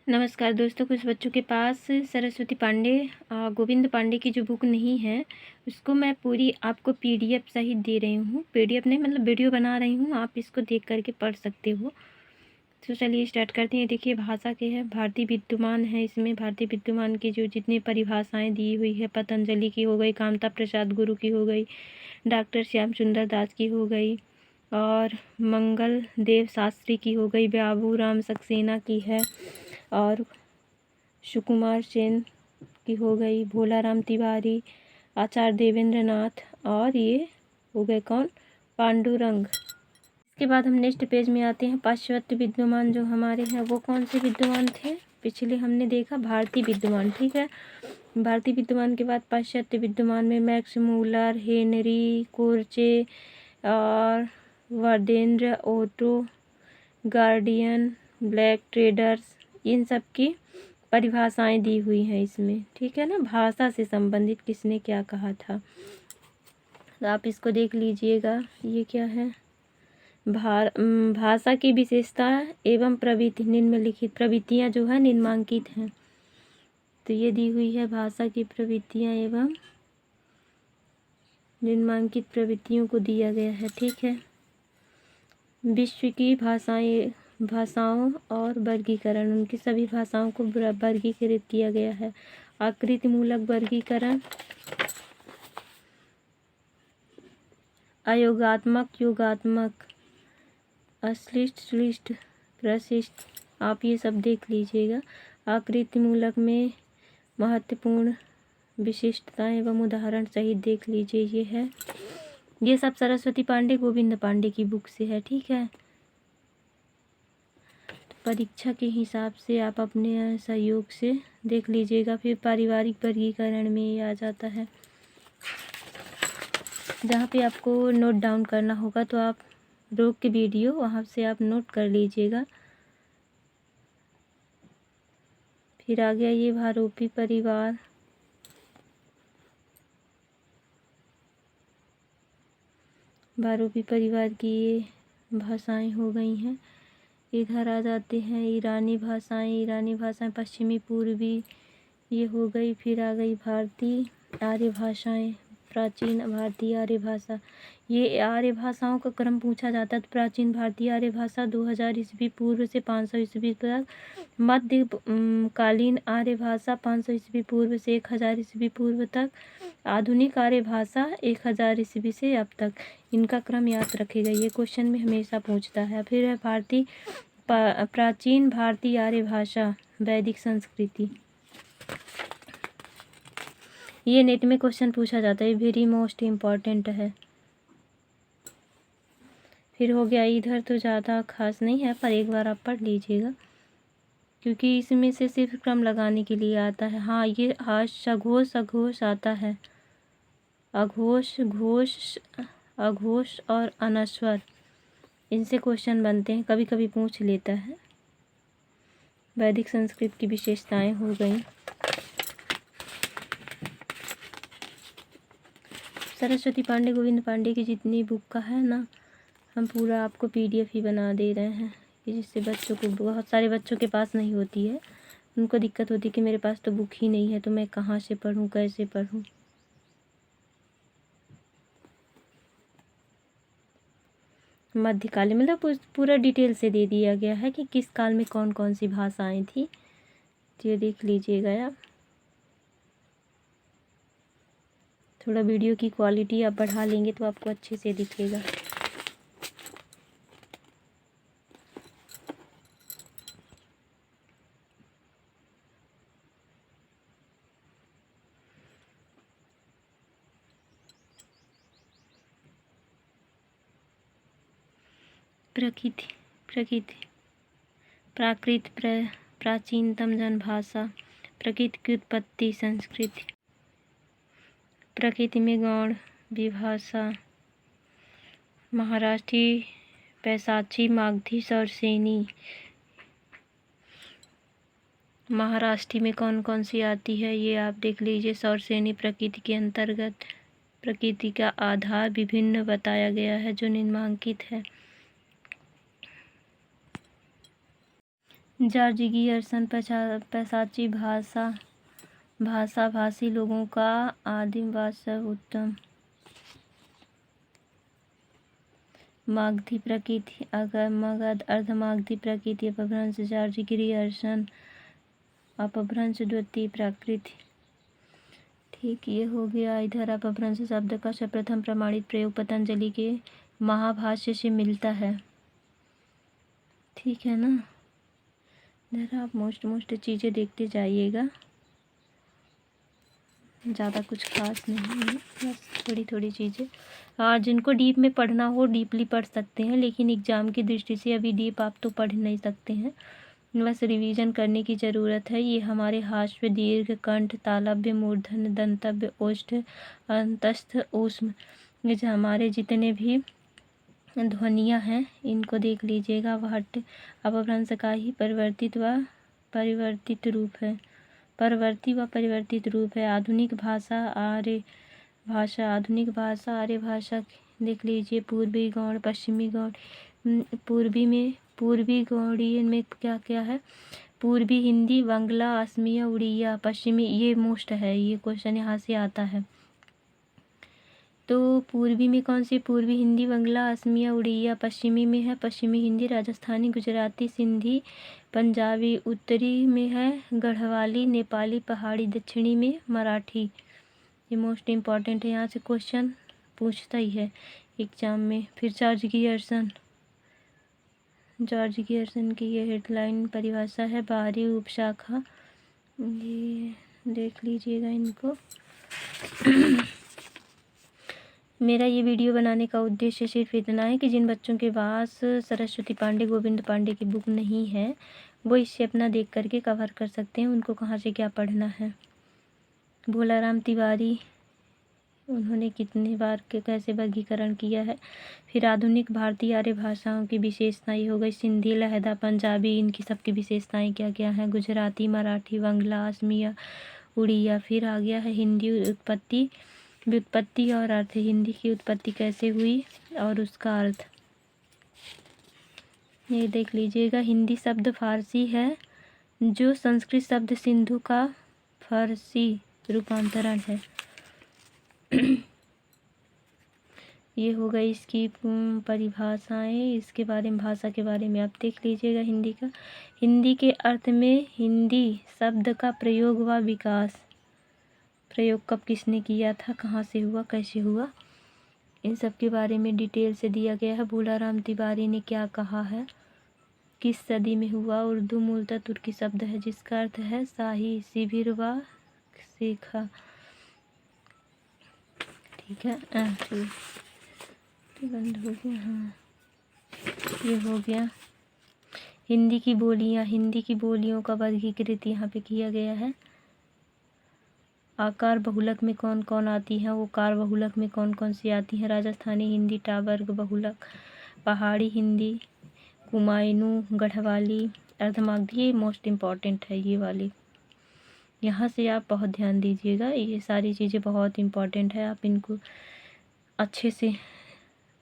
नमस्कार दोस्तों, कुछ बच्चों के पास सरस्वती पांडे गोविंद पांडे की जो बुक नहीं है उसको मैं पूरी आपको पीडीएफ सहित दे रही हूँ। पीडीएफ नहीं मतलब वीडियो बना रही हूँ, आप इसको देख करके पढ़ सकते हो। तो चलिए स्टार्ट करते हैं। देखिए भाषा के है, भारतीय विद्यमान है। इसमें भारतीय विद्यमान की जो जितनी परिभाषाएँ दी हुई है, पतंजलि की हो गई, कामता प्रसाद गुरु की हो गई, डॉक्टर श्याम सुंदर दास की हो गई और मंगल देव शास्त्री की हो गई, बाबू राम सक्सेना की है और सुकुमार सेन की हो गई, भोलाराम तिवारी, आचार्य देवेंद्र नाथ और ये हो गए कौन, पांडुरंग। इसके बाद हम नेक्स्ट पेज में आते हैं। पाश्चात्य विद्यमान जो हमारे हैं वो कौन से विद्यमान थे? पिछले हमने देखा भारतीय विद्यमान, ठीक है। भारतीय विद्यमान के बाद पाश्चात्य विद्यमान में मैक्स मूलर, हेनरी कोर्चे और वर्देंद्र ओटो, गार्डियन, ब्लैक ट्रेडर्स, इन सब की परिभाषाएं दी हुई हैं इसमें, ठीक है ना। भाषा से संबंधित किसने क्या कहा था, तो आप इसको देख लीजिएगा। ये क्या है, भाषा की विशेषता एवं प्रवृत्ति, निम्नलिखित प्रवृत्तियां जो है निम्नांकित हैं। तो ये दी हुई है भाषा की प्रवृत्तियां एवं निम्नांकित प्रवृत्तियों को दिया गया है, ठीक है। विश्व की भाषाओं और वर्गीकरण, उनकी सभी भाषाओं को वर्गीकृत किया गया है। आकृति मूलक वर्गीकरण, अयोगात्मक, योगात्मक, अश्लिष्ट, श्लिष्ट, प्रशिष्ट, आप ये सब देख लीजिएगा। आकृति मूलक में महत्वपूर्ण विशिष्टता एवं उदाहरण सहित देख लीजिए। ये है, ये सब सरस्वती पांडे गोविंद पांडे की बुक से है, ठीक है। परीक्षा के हिसाब से आप अपने सहयोग से देख लीजिएगा। फिर पारिवारिक वर्गीकरण में ये आ जाता है, जहाँ पे आपको नोट डाउन करना होगा तो आप रोक के वीडियो वहाँ से आप नोट कर लीजिएगा। फिर आ गया ये भारोपी परिवार, भारोपी परिवार की ये भाषाएं हो गई हैं। इधर आ जाते हैं ईरानी भाषाएं, पश्चिमी पूर्वी ये हो गई। फिर आ गई भारतीय आर्य भाषाएं, प्राचीन भारतीय आर्य भाषा। ये आर्य भाषाओं का क्रम पूछा जाता है। तो प्राचीन भारतीय आर्य भाषा 2000 ईस्वी पूर्व से 500 ईस्वी तक, मध्य कालीन आर्य भाषा 500 ईस्वी पूर्व से 1000 ईस्वी पूर्व तक, आधुनिक आर्य भाषा 1000 ईस्वी से अब तक। इनका क्रम याद रखेगा, ये क्वेश्चन में हमेशा पूछता है। फिर है प्राचीन भारतीय आर्य भाषा, वैदिक संस्कृति। ये नेट में क्वेश्चन पूछा जाता है, वेरी मोस्ट इम्पॉर्टेंट है। फिर हो गया इधर तो ज़्यादा खास नहीं है, पर एक बार आप पढ़ लीजिएगा क्योंकि इसमें से सिर्फ क्रम लगाने के लिए आता है। हाँ, ये सघोष अघोष आता है, अघोष, घोष, अघोष और अनस्वर, इनसे क्वेश्चन बनते हैं, कभी कभी पूछ लेता है। वैदिक संस्कृत की विशेषताएं हो गई। सरस्वती पांडे गोविंद पांडे की जितनी बुक का है ना, हम पूरा आपको पीडीएफ ही बना दे रहे हैं कि जिससे बच्चों को, बहुत सारे बच्चों के पास नहीं होती है, उनको दिक्कत होती है कि मेरे पास तो बुक ही नहीं है, तो मैं कहाँ से पढूं, कैसे पढूं। मध्यकालीन मतलब पूरा डिटेल से दे दिया गया है कि किस काल में कौन कौन सी भाषाएं थी। ये देख लीजिएगा आप। थोड़ा वीडियो की क्वालिटी आप बढ़ा लेंगे तो आपको अच्छे से दिखेगा। प्राकृत प्राचीनतम जनभाषा, प्रकृति की उत्पत्ति, संस्कृति, प्रकृति में गौड़ विभाषा, महाराष्ट्री, पैसाची, मागधी, सौरसेनी। महाराष्ट्री में कौन कौन सी आती है ये आप देख लीजिए। सौरसेनी प्रकृति के अंतर्गत, प्रकृति का आधार विभिन्न बताया गया है जो निम्नांकित है। जॉर्ज गियर्सन पैसाची भाषी लोगों का आदिम वास्तव उत्तम मागधी प्रकृति अगर मगध अर्धमागधी प्रकृति अपभ्रंश जॉर्ज गियर्सन अपभ्रंश द्वितीय प्रकृति। ठीक, ये हो गया। इधर अपभ्रंश शब्द का सर्वप्रथम प्रमाणित प्रयोग पतंजलि के महाभाष्य से मिलता है। ठीक है ना। इधर आप मोस्ट चीज़ें देखते जाइएगा, ज़्यादा कुछ खास नहीं है, बस थोड़ी चीज़ें। और जिनको डीप में पढ़ना हो डीपली पढ़ सकते हैं, लेकिन एग्ज़ाम की दृष्टि से अभी डीप आप तो पढ़ नहीं सकते हैं, बस रिवीजन करने की ज़रूरत है। ये हमारे हाश्व दीर्घ कंठ तालव्य मूर्धन्य दंतव्य ओष्ठ अंतस्थ ऊष्म, ये जो हमारे जितने भी ध्वनियाँ हैं इनको देख लीजिएगा। वट अपभ्रंश का ही परिवर्तित रूप है, परवर्ती व परिवर्तित रूप है। आधुनिक भाषा आर्य भाषा देख लीजिए। पूर्वी गौड़ पश्चिमी गौड़, पूर्वी गौड़ीय में क्या है, पूर्वी हिंदी बांग्ला असमिया उड़िया पश्चिमी, ये मोस्ट है, ये क्वेश्चन यहाँ से आता है। तो पूर्वी में कौन सी, पूर्वी हिंदी बांग्ला असमिया उड़िया, पश्चिमी में है पश्चिमी हिंदी राजस्थानी गुजराती सिंधी पंजाबी, उत्तरी में है गढ़वाली नेपाली पहाड़ी, दक्षिणी में मराठी। ये मोस्ट इम्पॉर्टेंट है, यहाँ से क्वेश्चन पूछता ही है एग्जाम में। फिर जॉर्ज गियर्सन की ये हेडलाइन परिभाषा है, बाहरी उपशाखा, ये देख लीजिएगा इनको। मेरा ये वीडियो बनाने का उद्देश्य सिर्फ इतना है कि जिन बच्चों के पास सरस्वती पांडे गोविंद पांडे की बुक नहीं है वो इससे अपना देख करके कवर कर सकते हैं, उनको कहाँ से क्या पढ़ना है। भोलाराम तिवारी, उन्होंने कितने बार के कैसे वर्गीकरण किया है। फिर आधुनिक भारतीय आर्य भाषाओं की विशेषताएं हो गई, सिंधी लहदा पंजाबी, इनकी सबकी विशेषताएं क्या क्या हैं, गुजराती मराठी बांग्ला असमिया उड़िया। फिर आ गया है हिंदी व्युत्पत्ति और अर्थ, हिंदी की उत्पत्ति कैसे हुई और उसका अर्थ, ये देख लीजिएगा। हिंदी शब्द फारसी है जो संस्कृत शब्द सिंधु का फारसी रूपांतरण है। ये हो गई इसकी परिभाषाएं, इसके बारे में भाषा के बारे में आप देख लीजिएगा। हिंदी का, हिंदी के अर्थ में हिंदी शब्द का प्रयोग व विकास, प्रयोग कब किसने किया था, कहाँ से हुआ, कैसे हुआ, इन सब के बारे में डिटेल से दिया गया है। भोलाराम तिवारी ने क्या कहा है, किस सदी में हुआ। उर्दू मूलतः तुर्की शब्द है जिसका अर्थ है शाही शिविर व सीखा। ठीक है, बंद हो गया। हाँ, ये हो गया। हिंदी की बोलियाँ, हिंदी की बोलियों का वर्गीकृत यहाँ पे किया गया है। आकार बहुलक में कौन कौन आती हैं, वो कार बहुलक में कौन कौन सी आती हैं। राजस्थानी हिंदी टावर्ग बहुलक, पहाड़ी हिंदी कुमायूनी गढ़वाली अर्धमागधी, ये मोस्ट इम्पॉर्टेंट है ये वाली, यहाँ से आप बहुत ध्यान दीजिएगा। ये सारी चीज़ें बहुत इम्पॉर्टेंट है, आप इनको अच्छे से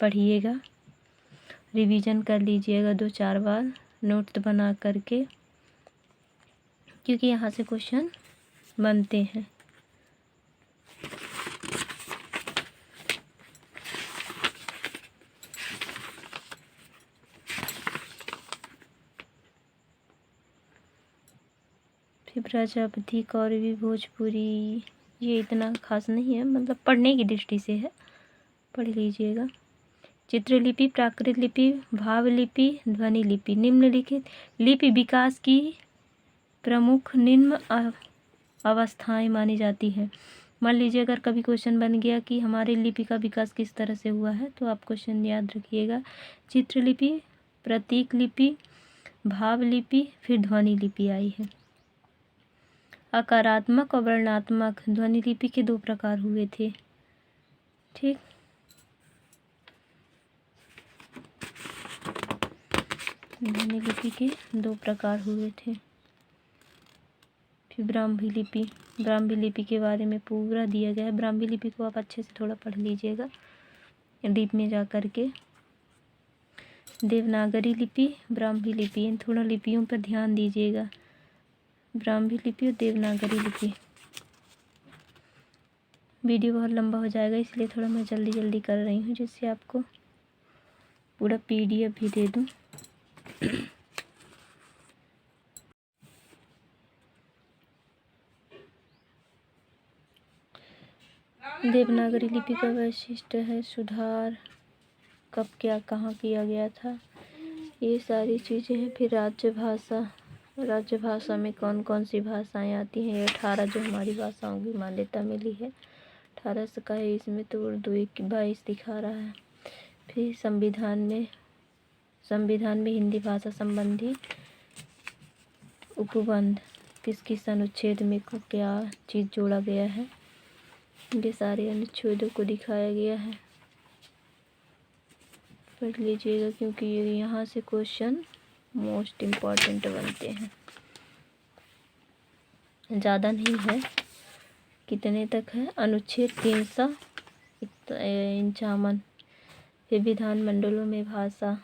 पढ़िएगा, रिवीजन कर लीजिएगा 2-4 बार नोट्स बना करके, क्योंकि यहाँ से क्वेश्चन बनते हैं। फिर प्रजापति कौरवी भोजपुरी, ये इतना खास नहीं है, मतलब पढ़ने की दृष्टि से है, पढ़ लीजिएगा। चित्रलिपि, प्राकृत लिपि, भाव लिपि, ध्वनि लिपि, निम्नलिखित लिपि विकास की प्रमुख निम्न अवस्थाएं मानी जाती हैं। मान लीजिए अगर कभी क्वेश्चन बन गया कि हमारे लिपि का विकास किस तरह से हुआ है, तो आप क्वेश्चन याद रखिएगा। चित्रलिपि, प्रतीक लिपि, भाव लिपि, फिर ध्वनि लिपि आई है। आकारात्मक और वर्णात्मक ध्वनि लिपि के 2 प्रकार हुए थे। ठीक, ध्वनि लिपि के 2 प्रकार हुए थे। फिर ब्राह्मी लिपि के बारे में पूरा दिया गया है। ब्राह्मी लिपि को आप अच्छे से थोड़ा पढ़ लीजिएगा डीप में जा कर के। देवनागरी लिपि, ब्राह्मी लिपि, इन थोड़ा लिपियों पर ध्यान दीजिएगा। ब्राह्मी लिपि और देवनागरी लिपि। वीडियो बहुत लंबा हो जाएगा इसलिए थोड़ा मैं जल्दी जल्दी कर रही हूँ, जिससे आपको पूरा PDF भी दे दूँ। देवनागरी लिपि का वैशिष्ट्य है सुधार, कब क्या कहाँ किया गया था, ये सारी चीज़ें हैं। फिर राज्य भाषा में कौन कौन सी भाषाएं आती हैं, 18 जो हमारी भाषाओं की मान्यता मिली है, 18 से का है इसमें, तो उर्दू 22 दिखा रहा है। फिर संविधान में हिंदी भाषा संबंधी उपबंध किस किस अनुच्छेद में को क्या चीज़ जोड़ा गया है, ये सारे अनुच्छेदों को दिखाया गया है। पढ़ लीजिएगा क्योंकि ये यहाँ से क्वेश्चन मोस्ट इम्पॉर्टेंट बनते हैं। ज़्यादा नहीं है, कितने तक है, अनुच्छेद 351। फिर विधानमंडलों में भाषा,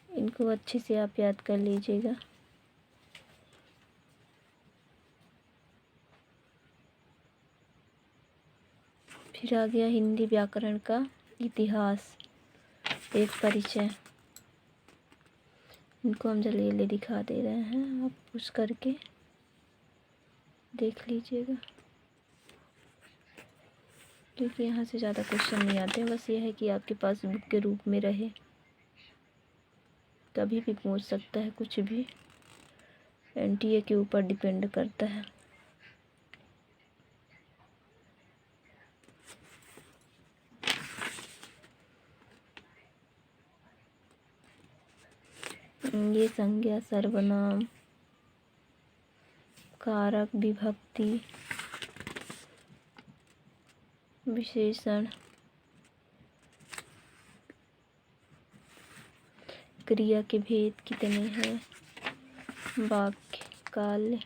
इनको अच्छे से आप याद कर लीजिएगा। फिर आ गया हिंदी व्याकरण का इतिहास, एक परिचय, इनको हम जल्दी जल्दी दिखा दे रहे हैं, आप पुश करके देख लीजिएगा क्योंकि यहाँ से ज़्यादा क्वेश्चन नहीं आते हैं। बस ये है कि आपके पास बुक के रूप में रहे, कभी भी पूछ सकता है कुछ भी, NTA के ऊपर डिपेंड करता है। ये संज्ञा, सर्वनाम, कारक, विभक्ति, विशेषण, क्रिया के भेद कितने हैं, वाक्य, काल,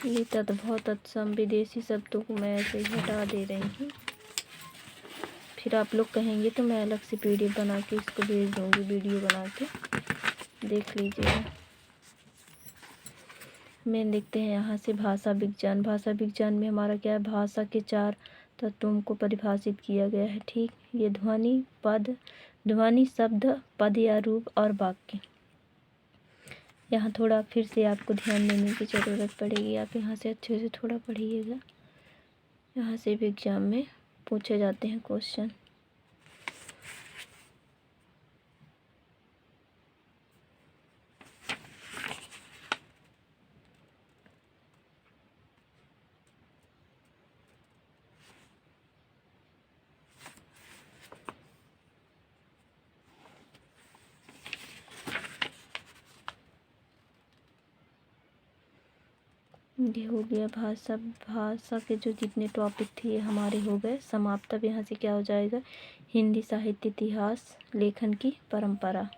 ये तद्भव, तत्सम, विदेशी शब्दों को मैं ऐसे ही हटा दे रही हूँ। फिर आप लोग कहेंगे तो मैं अलग से PDF बना के इसको भेज दूँगी, वीडियो बना के देख लीजिएगा। मैं देखते हैं यहाँ से भाषा विज्ञान। भाषा विज्ञान में हमारा क्या है, भाषा के 4 तत्वों को परिभाषित किया गया है। ठीक, ये ध्वनि, शब्द, पद या रूप और वाक्य। यहाँ थोड़ा फिर से आपको ध्यान देने की ज़रूरत पड़ेगी, आप यहाँ से अच्छे से थोड़ा पढ़िएगा, यहाँ से भी एग्ज़ाम में पूछे जाते हैं क्वेश्चन। ये हो गया भाषा के जो जितने टॉपिक थे ये हमारे हो गए समाप्त। अब यहाँ से क्या हो जाएगा, हिंदी साहित्य इतिहास, लेखन की परंपरा।